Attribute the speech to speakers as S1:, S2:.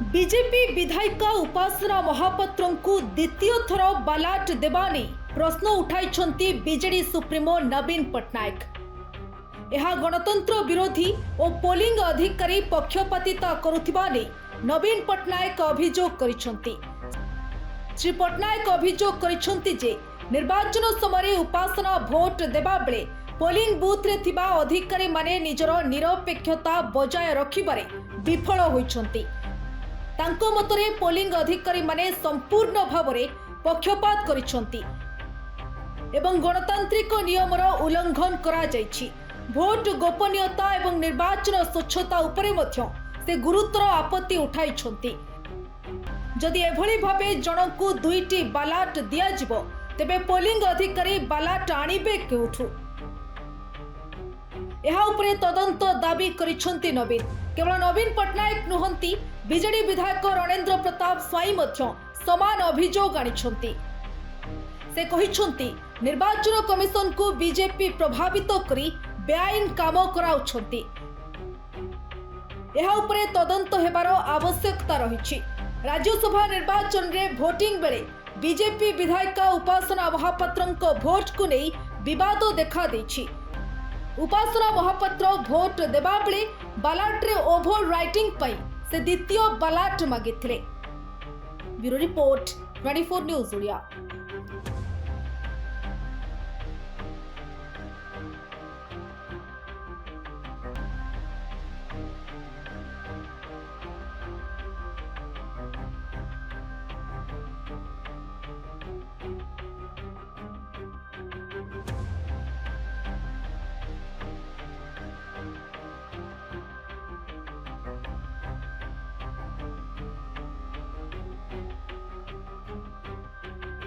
S1: BJP विधायिका उपासना महापात्र को द्वितीय थर बालाट देवा नहीं प्रश्न उठाई बीजेडी सुप्रीमो नवीन पट्टनायक। यह गणतंत्र विरोधी और पोलिंग अधिकारी पक्षपातिता करुथिबा नहीं नवीन पट्टनायक अभियोग करिसेंती। श्री पट्टनायक अभियोग करिसेंती जे निर्वाचन समय उपासना भोट देबा बेले पोलिंग बूथ रे थिबा अधिकारी माने निजर निरपेक्षता बजाय रखिबारे विफल होइछंती। तांको मतरे पोलिंग अधिकारी माने संपूर्ण भावरे पक्षपात करिछंती एवं गणतांत्रिक नियमर उल्लंघन करा जायछि। भोट गोपनीयता एवं निर्वाचन स्वच्छता उपरे मध्य से गुरुतर आपत्ति उठाइछंती। जदि एभली भाबे जनकु दुईटी बालाट दिया जिवो तेबे पोलिंग अधिकारी बालाट आनिबे केउठु यहा उपरे तदंत दाबी करिछंती नवीन। केवल नवीन पट्टनायक नुहंती बीजेडी विधायक रणेंद्र प्रताप स्वाई मध्य समान अभियोग आनिछंती। से कहिछंती निर्वाचन कमिशन को बीजेपी प्रभावित करी बेआईन काम कराउछंती। यहा उपरे तदंत हेबार आवश्यकता रहिछि। राज्यसभा निर्वाचन रे भोटिंग बेले बीजेपी विधायिका उपासना महापात्रଙ୍କ भोट को नहीं विवाद देखा देछि। उपासना महापात्र भोट देबा बेले बालाट रे ओभर राइटिंग पई से द्वितीय बालाट मागिथिले। Bureau report 24 news Odia.